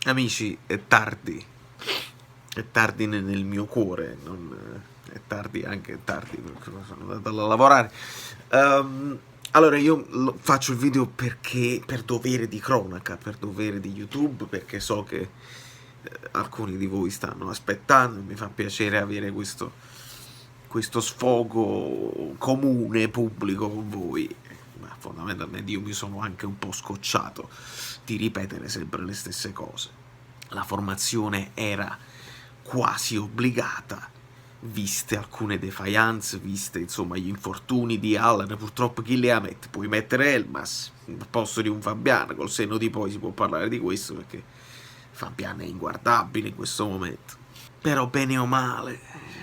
Amici, è tardi nel mio cuore, è tardi anche tardi perché sono andato a lavorare. Ehm, allora io faccio il video perché per dovere di cronaca, per dovere di YouTube, perché so che alcuni di voi stanno aspettando e mi fa piacere avere questo sfogo comune, pubblico con voi. Ma fondamentalmente io mi sono anche un po' scocciato di ripetere sempre le stesse cose. La formazione era quasi obbligata, viste alcune defiance, viste insomma gli infortuni di Allan. Purtroppo chi le ha mette? Puoi mettere Elmas al posto di un Fabian, col senno di poi si può parlare di questo perché Fabian è inguardabile in questo momento. Però bene o male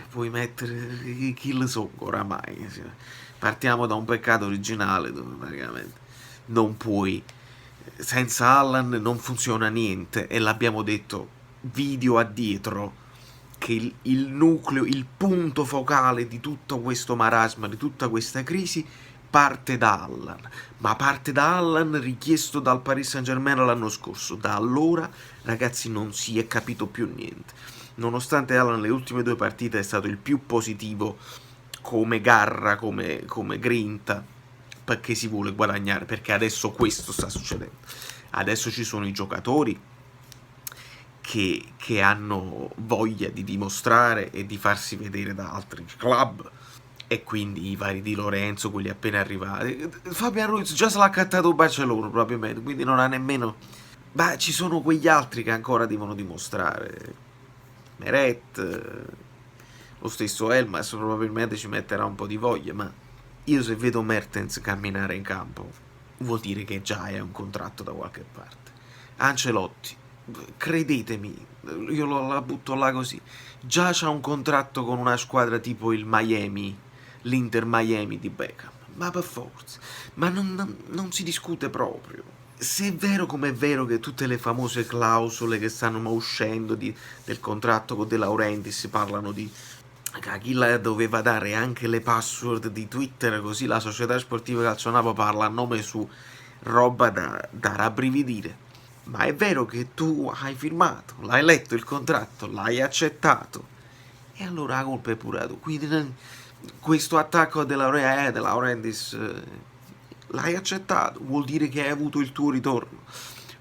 puoi mettere chi le so oramai. Partiamo da un peccato originale dove praticamente non puoi, senza Allan non funziona niente, e l'abbiamo detto video addietro che il nucleo, il punto focale di tutto questo marasma, di tutta questa crisi parte da Allan, ma parte da Allan richiesto dal Paris Saint-Germain l'anno scorso. Da allora, ragazzi, non si è capito più niente. Nonostante Allan le ultime due partite è stato il più positivo come garra, come grinta, perché si vuole guadagnare, perché adesso questo sta succedendo. Adesso ci sono i giocatori che hanno voglia di dimostrare e di farsi vedere da altri club, e quindi i vari Di Lorenzo, quelli appena arrivati. Fabian Ruiz già se l'ha accattato Barcellona probabilmente, quindi non ha nemmeno... Ma ci sono quegli altri che ancora devono dimostrare. Meret, lo stesso Elmas probabilmente ci metterà un po' di voglia, ma io se vedo Mertens camminare in campo vuol dire che già è un contratto da qualche parte. Ancelotti, credetemi, io la butto là così, già c'ha un contratto con una squadra tipo il Miami, l'Inter Miami di Beckham, ma per forza, ma non si discute proprio. Se è vero come è vero che tutte le famose clausole che stanno uscendo del contratto con De Laurentiis parlano di che Achille doveva dare anche le password di Twitter, così la società sportiva Calcionapo parla a nome su, roba da rabbrividire. Ma è vero che tu hai firmato, l'hai letto il contratto, l'hai accettato, e allora la colpa è pure tua. Quindi questo attacco De Laurentiis l'hai accettato, vuol dire che hai avuto il tuo ritorno.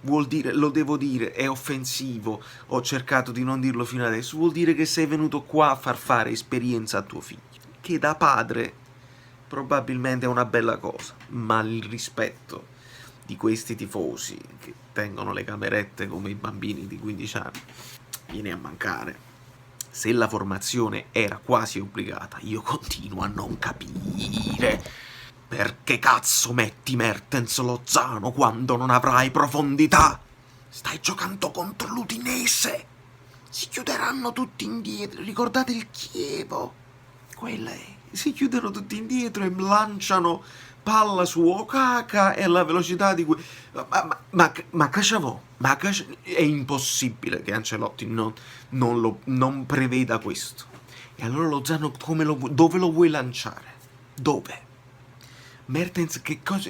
Vuol dire, lo devo dire, è offensivo, ho cercato di non dirlo fino adesso, vuol dire che sei venuto qua a far fare esperienza a tuo figlio, che da padre probabilmente è una bella cosa, ma il rispetto di questi tifosi che tengono le camerette come i bambini di 15 anni viene a mancare. Se la formazione era quasi obbligata, io continuo a non capire perché cazzo metti Mertens Lozano quando non avrai profondità? Stai giocando contro l'Udinese. Si chiuderanno tutti indietro. Ricordate il Chievo? Quella è. Si chiudono tutti indietro e lanciano palla su Okaka e alla velocità di cui... Ma Cacciavò, è impossibile che Ancelotti non preveda questo. E allora Lozano dove lo vuoi lanciare? Dove? Mertens che cosa...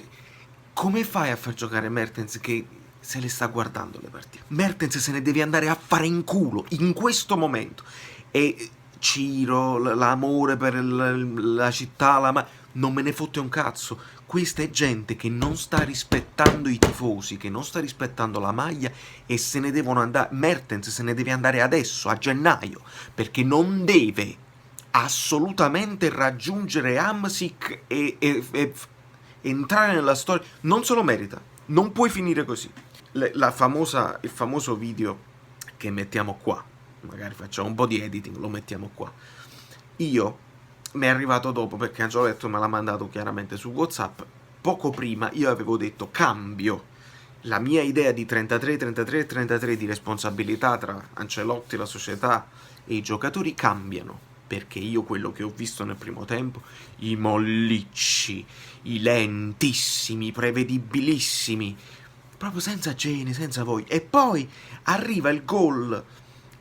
Come fai a far giocare Mertens che se le sta guardando le partite? Mertens se ne deve andare a fare in culo in questo momento. E Ciro, l'amore per la città, non me ne fotte un cazzo. Questa è gente che non sta rispettando i tifosi, che non sta rispettando la maglia, e se ne devono andare. Mertens se ne deve andare adesso, a gennaio, perché non deve assolutamente raggiungere Hamsik e entrare nella storia. Non se lo merita, non puoi finire così. Il famoso video che mettiamo qua, magari facciamo un po' di editing, lo mettiamo qua. Io mi è arrivato dopo perché Angioletto me l'ha mandato chiaramente su WhatsApp. Poco prima io avevo detto cambio la mia idea di 33, 33 e 33 di responsabilità tra Ancelotti, la società e i giocatori cambiano, perché io quello che ho visto nel primo tempo, i mollicci, i lentissimi, i prevedibilissimi, proprio senza gene, senza voglia. E poi arriva il gol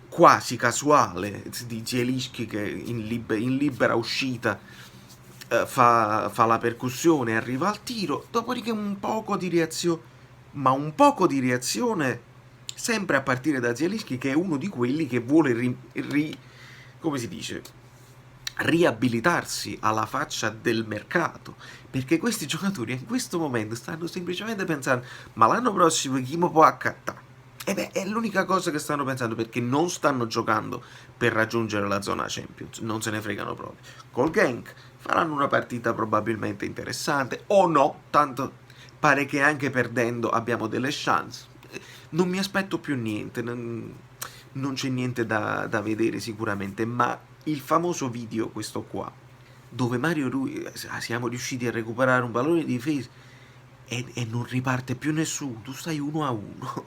quasi casuale di Zielinski che in libera uscita fa la percussione, arriva al tiro, dopodiché un poco di reazione, ma un poco di reazione sempre a partire da Zielinski, che è uno di quelli che vuole come si dice, riabilitarsi alla faccia del mercato, perché questi giocatori in questo momento stanno semplicemente pensando: ma l'anno prossimo chi mi può accattare? E beh, è l'unica cosa che stanno pensando, perché non stanno giocando per raggiungere la zona Champions, non se ne fregano proprio. Col Genk faranno una partita probabilmente interessante, o no, tanto pare che anche perdendo abbiamo delle chance. Non mi aspetto più niente, non c'è niente da vedere sicuramente, ma il famoso video, questo qua, dove Mario Rui siamo riusciti a recuperare un pallone di difesa e non riparte più nessuno, tu stai 1-1,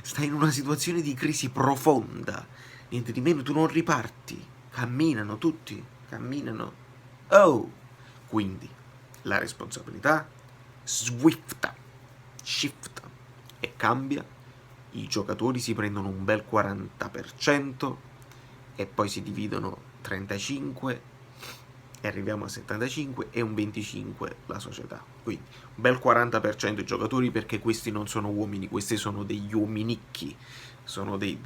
stai in una situazione di crisi profonda, niente di meno, tu non riparti, camminano tutti, camminano, oh, quindi la responsabilità shifta e cambia, i giocatori si prendono un bel 40% e poi si dividono 35 e arriviamo a 75 e un 25 la società. Quindi un bel 40% i giocatori, perché questi non sono uomini, questi sono degli uominicchi, sono dei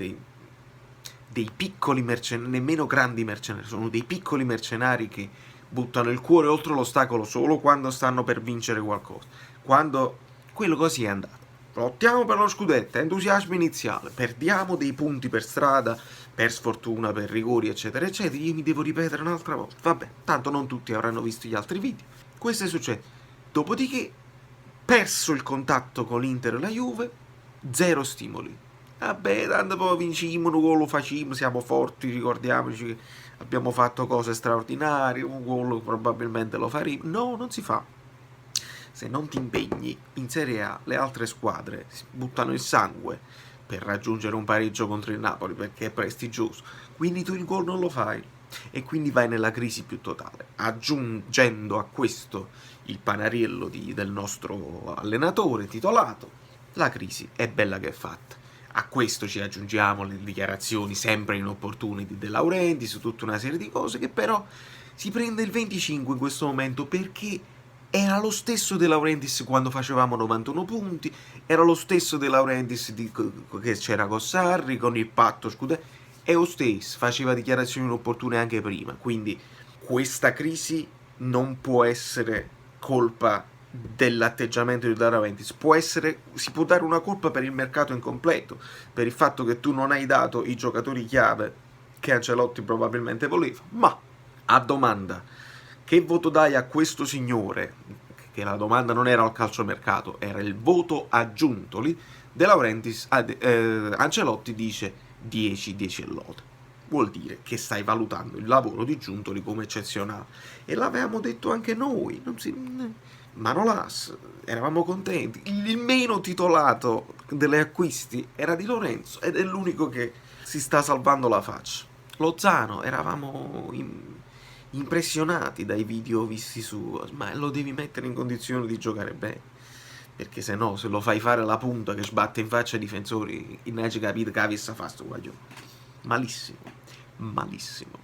piccoli mercenari, nemmeno grandi mercenari, sono dei piccoli mercenari che buttano il cuore oltre l'ostacolo solo quando stanno per vincere qualcosa. Quando quello così è andato. Lottiamo per lo scudetto, entusiasmo iniziale, perdiamo dei punti per strada, per sfortuna, per rigori, eccetera, eccetera. Io mi devo ripetere un'altra volta. Vabbè, tanto non tutti avranno visto gli altri video. Questo è successo. Dopodiché, perso il contatto con l'Inter e la Juve, zero stimoli. Vabbè, tanto poi vincimmo, un gol lo facciamo, siamo forti, ricordiamoci che abbiamo fatto cose straordinarie, un gol probabilmente lo faremo. No, non si fa. Se non ti impegni in Serie A, le altre squadre buttano il sangue per raggiungere un pareggio contro il Napoli, perché è prestigioso, quindi tu il gol non lo fai e quindi vai nella crisi più totale. Aggiungendo a questo il panariello del nostro allenatore titolato, la crisi è bella che è fatta. A questo ci aggiungiamo le dichiarazioni sempre inopportune di De Laurentiis su tutta una serie di cose, che però si prende il 25 in questo momento, perché era lo stesso De Laurentiis quando facevamo 91 punti, era lo stesso De Laurentiis che c'era con Sarri, con il patto scudetto, è lo stesso, faceva dichiarazioni inopportune anche prima, quindi questa crisi non può essere colpa dell'atteggiamento di De Laurentiis, si può dare una colpa per il mercato incompleto, per il fatto che tu non hai dato i giocatori chiave che Ancelotti probabilmente voleva, ma a domanda: che voto dai a questo signore? Che la domanda non era al calciomercato, era il voto aggiunto lì. De Laurentiis, Ancelotti dice 10 e lode. Vuol dire che stai valutando il lavoro di Giuntoli come eccezionale. E l'avevamo detto anche noi. Manolas, eravamo contenti. Il meno titolato delle acquisti era Di Lorenzo ed è l'unico che si sta salvando la faccia. Lozano, eravamo impressionati dai video visti su, ma lo devi mettere in condizione di giocare bene, perché se no, se lo fai fare la punta che sbatte in faccia ai difensori, innanzi capite che avesse fatto sto guaglione. Malissimo, malissimo.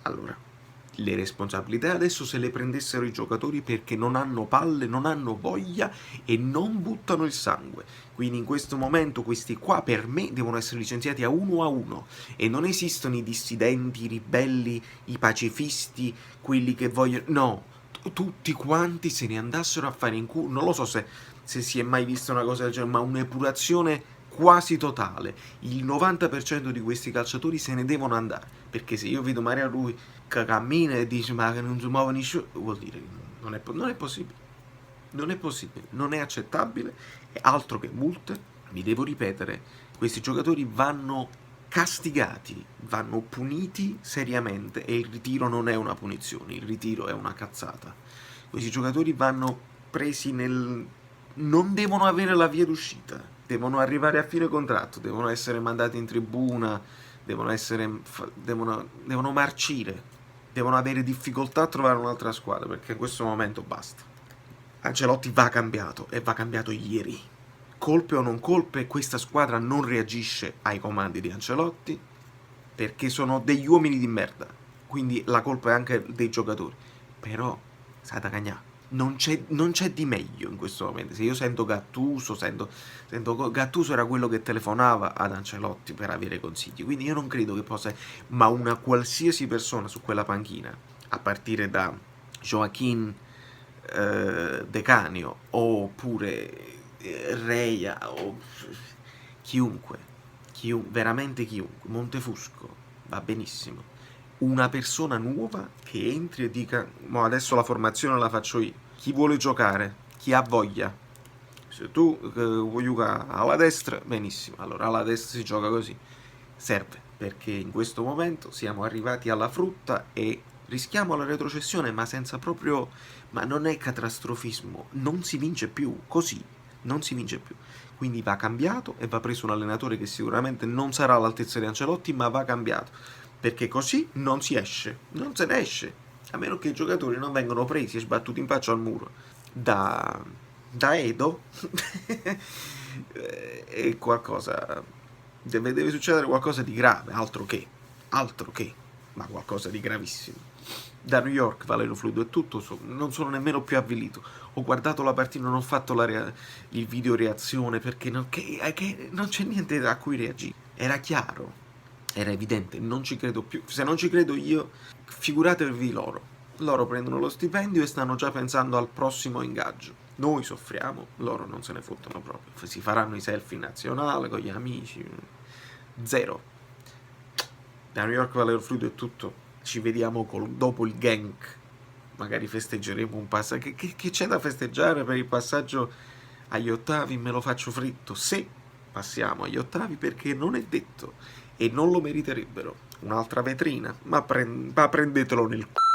Allora, le responsabilità adesso se le prendessero i giocatori, perché non hanno palle, non hanno voglia e non buttano il sangue. Quindi in questo momento questi qua per me devono essere licenziati a uno e non esistono i dissidenti, i ribelli, i pacifisti, quelli che vogliono... No, tutti quanti se ne andassero a fare in culo. Non lo so se si è mai vista una cosa del genere, ma un'epurazione quasi totale. Il 90% di questi calciatori se ne devono andare, perché se io vedo Mario Rui che cammina e dice ma che non si muove nessuno, vuol dire non è possibile, non è possibile, non è accettabile, è altro che multe. Mi devo ripetere, questi giocatori vanno castigati, vanno puniti seriamente, e il ritiro non è una punizione, il ritiro è una cazzata. Questi giocatori vanno presi non devono avere la via d'uscita, devono arrivare a fine contratto, devono essere mandati in tribuna, devono marcire, devono avere difficoltà a trovare un'altra squadra, perché in questo momento basta. Ancelotti va cambiato, e va cambiato ieri. Colpe o non colpe, questa squadra non reagisce ai comandi di Ancelotti, perché sono degli uomini di merda, quindi la colpa è anche dei giocatori. Però, sai da cagnà, non c'è di meglio in questo momento. Se io sento Gattuso, Gattuso era quello che telefonava ad Ancelotti per avere consigli, quindi io non credo che possa, ma una qualsiasi persona su quella panchina, a partire da Joaquin De Canio oppure Reia o chiunque, veramente chiunque, Montefusco, va benissimo. Una persona nuova che entri e dica: "Mo adesso la formazione la faccio io. Chi vuole giocare? Chi ha voglia? Se tu vuoi giocare alla destra, benissimo. Allora alla destra si gioca così." Serve, perché in questo momento siamo arrivati alla frutta e rischiamo la retrocessione, ma senza proprio... Ma non è catastrofismo, non si vince più, così, non si vince più. Quindi va cambiato e va preso un allenatore che sicuramente non sarà all'altezza di Ancelotti, ma va cambiato, perché così non si esce, non se ne esce, a meno che i giocatori non vengano presi e sbattuti in faccia al muro da Edo e qualcosa deve succedere, qualcosa di grave, altro che, ma qualcosa di gravissimo. Da New York, Valerio Fluido è tutto, non sono nemmeno più avvilito. Ho guardato la partita, non ho fatto il video reazione perché che non c'è niente a cui reagire. Era chiaro, era evidente, non ci credo più. Se non ci credo io, figuratevi loro. Loro prendono lo stipendio e stanno già pensando al prossimo ingaggio. Noi soffriamo, loro non se ne fottono proprio. Si faranno i selfie in nazionale con gli amici. Zero. Da New York, Valerio Fluido è tutto. Ci vediamo dopo il gank. Magari festeggeremo un passaggio. Che c'è da festeggiare per il passaggio agli ottavi? Me lo faccio fritto. Se passiamo agli ottavi, perché non è detto e non lo meriterebbero. Un'altra vetrina, ma prendetelo nel c***o.